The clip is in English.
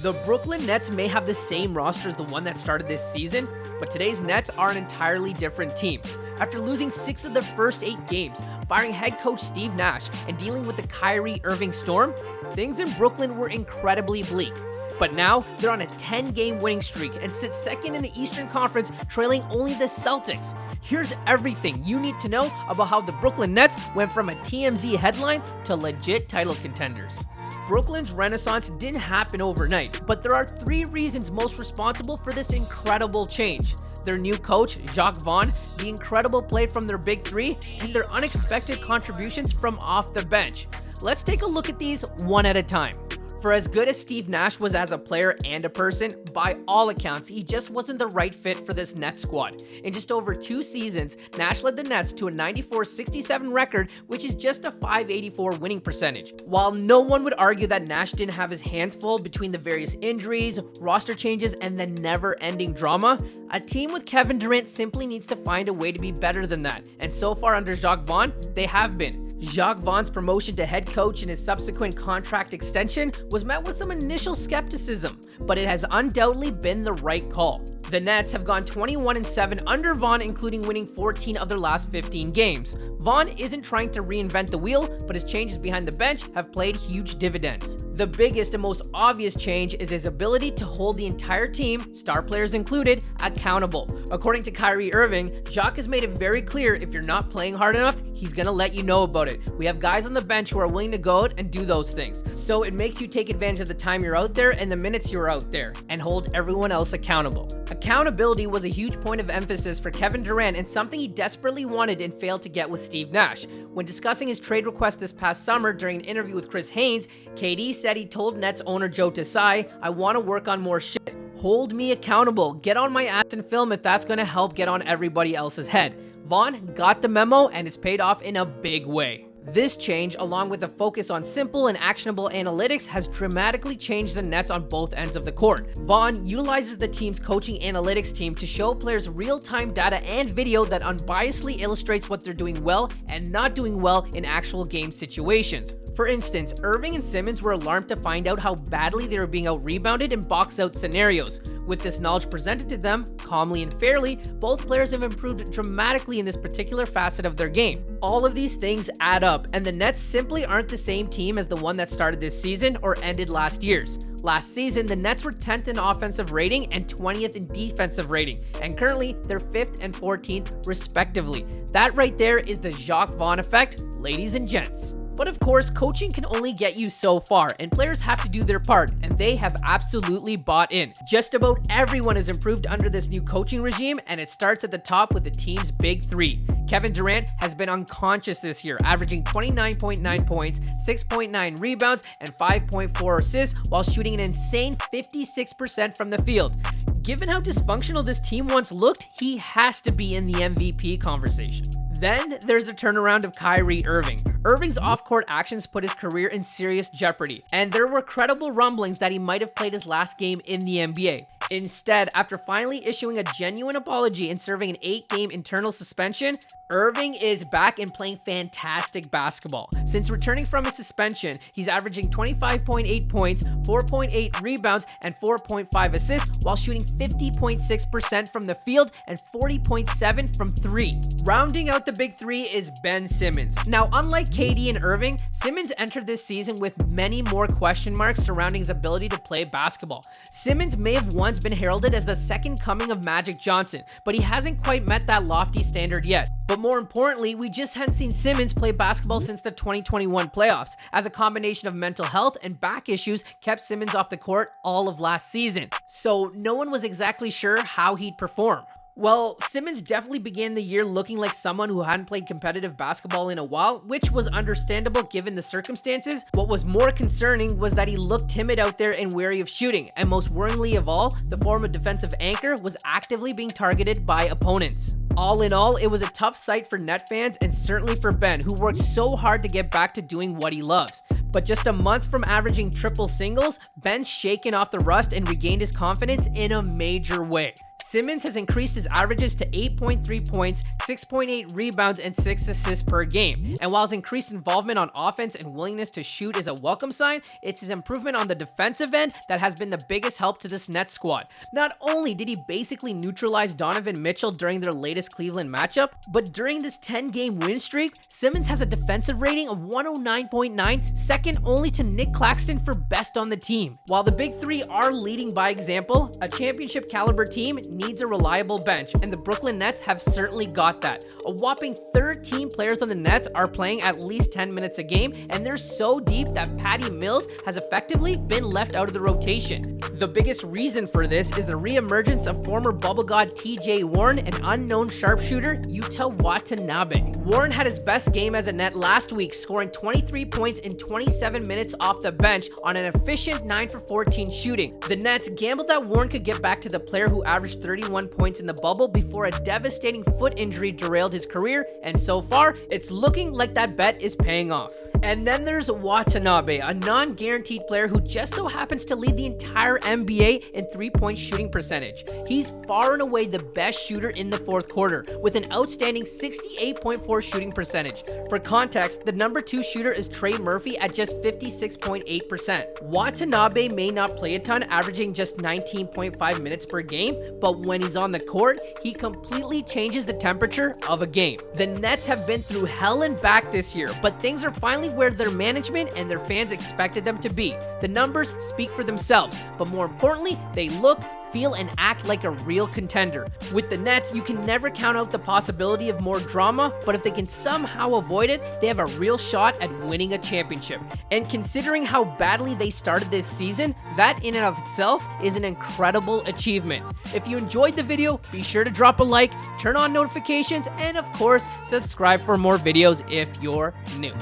The Brooklyn Nets may have the same roster as the one that started this season, but today's Nets are an entirely different team. After losing 6 of their first 8 games, firing head coach Steve Nash, and dealing with the Kyrie Irving storm, things in Brooklyn were incredibly bleak. But now, they're on a 10-game winning streak and sit second in the Eastern Conference, trailing only the Celtics. Here's everything you need to know about how the Brooklyn Nets went from a TMZ headline to legit title contenders. Brooklyn's renaissance didn't happen overnight, but there are 3 reasons most responsible for this incredible change. Their new coach, Jacques Vaughn, the incredible play from their big 3, and their unexpected contributions from off the bench. Let's take a look at these one at a time. For as good as Steve Nash was as a player and a person, by all accounts, he just wasn't the right fit for this Nets squad. In just over 2 seasons, Nash led the Nets to a 94-67 record, which is just a .584 winning percentage. While no one would argue that Nash didn't have his hands full between the various injuries, roster changes, and the never-ending drama, a team with Kevin Durant simply needs to find a way to be better than that. And so far under Jacques Vaughn, they have been. Jacques Vaughn's promotion to head coach and his subsequent contract extension was met with some initial skepticism, but it has undoubtedly been the right call. The Nets have gone 21-7 under Vaughn, including winning 14 of their last 15 games. Vaughn isn't trying to reinvent the wheel, but his changes behind the bench have played huge dividends. The biggest and most obvious change is his ability to hold the entire team, star players included, accountable. According to Kyrie Irving, Jacques has made it very clear if you're not playing hard enough, he's gonna let you know about it. We have guys on the bench who are willing to go out and do those things. So it makes you take advantage of the time you're out there and the minutes you're out there, and hold everyone else accountable. Accountability was a huge point of emphasis for Kevin Durant and something he desperately wanted and failed to get with Steve Nash. When discussing his trade request this past summer during an interview with Chris Haynes, KD said he told Nets owner Joe Tsai, "I want to work on more shit. Hold me accountable. Get on my ass and film if that's going to help get on everybody else's head." Vaughn got the memo, and it's paid off in a big way. This change, along with a focus on simple and actionable analytics, has dramatically changed the Nets on both ends of the court. Vaughn utilizes the team's coaching analytics team to show players real-time data and video that unbiasedly illustrates what they're doing well and not doing well in actual game situations. For instance, Irving and Simmons were alarmed to find out how badly they were being out-rebounded in box-out scenarios. With this knowledge presented to them, calmly and fairly, both players have improved dramatically in this particular facet of their game. All of these things add up, and the Nets simply aren't the same team as the one that started this season or ended last year's. Last season, the Nets were 10th in offensive rating and 20th in defensive rating, and currently they're 5th and 14th respectively. That right there is the Jacques Vaughn effect, ladies and gents. But of course, coaching can only get you so far, and players have to do their part, and they have absolutely bought in. Just about everyone has improved under this new coaching regime, and it starts at the top with the team's big 3. Kevin Durant has been unconscious this year, averaging 29.9 points, 6.9 rebounds, and 5.4 assists while shooting an insane 56% from the field. Given how dysfunctional this team once looked, he has to be in the MVP conversation. Then there's the turnaround of Kyrie Irving. Irving's off-court actions put his career in serious jeopardy, and there were credible rumblings that he might have played his last game in the NBA. Instead, after finally issuing a genuine apology and serving an 8-game internal suspension, Irving is back and playing fantastic basketball. Since returning from his suspension, he's averaging 25.8 points, 4.8 rebounds, and 4.5 assists while shooting 50.6% from the field and 40.7% from 3. Rounding out the big 3 is Ben Simmons. Now, unlike KD and Irving, Simmons entered this season with many more question marks surrounding his ability to play basketball. Simmons may have once been heralded as the second coming of Magic Johnson, but he hasn't quite met that lofty standard yet. But more importantly, we just hadn't seen Simmons play basketball since the 2021 playoffs, as a combination of mental health and back issues kept Simmons off the court all of last season. So no one was exactly sure how he'd perform. Well, Simmons definitely began the year looking like someone who hadn't played competitive basketball in a while, which was understandable given the circumstances. What was more concerning was that he looked timid out there and wary of shooting, and most worryingly of all, the former defensive anchor was actively being targeted by opponents. All in all, it was a tough sight for Net fans and certainly for Ben, who worked so hard to get back to doing what he loves. But just a month from averaging triple singles, Ben's shaken off the rust and regained his confidence in a major way. Simmons has increased his averages to 8.3 points, 6.8 rebounds, and 6 assists per game. And while his increased involvement on offense and willingness to shoot is a welcome sign, it's his improvement on the defensive end that has been the biggest help to this Nets squad. Not only did he basically neutralize Donovan Mitchell during their latest Cleveland matchup, but during this 10-game win streak, Simmons has a defensive rating of 109.9, second only to Nick Claxton for best on the team. While the big three are leading by example, a championship caliber team needs a reliable bench, and the Brooklyn Nets have certainly got that. A whopping 13 players on the Nets are playing at least 10 minutes a game, and they're so deep that Patty Mills has effectively been left out of the rotation. The biggest reason for this is the re-emergence of former bubble god TJ Warren and unknown sharpshooter Yuta Watanabe. Warren had his best game as a Net last week, scoring 23 points in 27 minutes off the bench on an efficient 9 for 14 shooting. The Nets gambled that Warren could get back to the player who averaged 31 points in the bubble before a devastating foot injury derailed his career, and so far, it's looking like that bet is paying off. And then there's Watanabe, a non-guaranteed player who just so happens to lead the entire NBA in three-point shooting percentage. He's far and away the best shooter in the fourth quarter, with an outstanding 68.4 shooting percentage. For context, the number 2 shooter is Trey Murphy at just 56.8%. Watanabe may not play a ton, averaging just 19.5 minutes per game, but when he's on the court, he completely changes the temperature of a game. The Nets have been through hell and back this year, but things are finally where their management and their fans expected them to be. The numbers speak for themselves, but more importantly, they look, feel, and act like a real contender. With the Nets, you can never count out the possibility of more drama, but if they can somehow avoid it, they have a real shot at winning a championship. And considering how badly they started this season, that in and of itself is an incredible achievement. If you enjoyed the video, be sure to drop a like, turn on notifications, and of course, subscribe for more videos if you're new.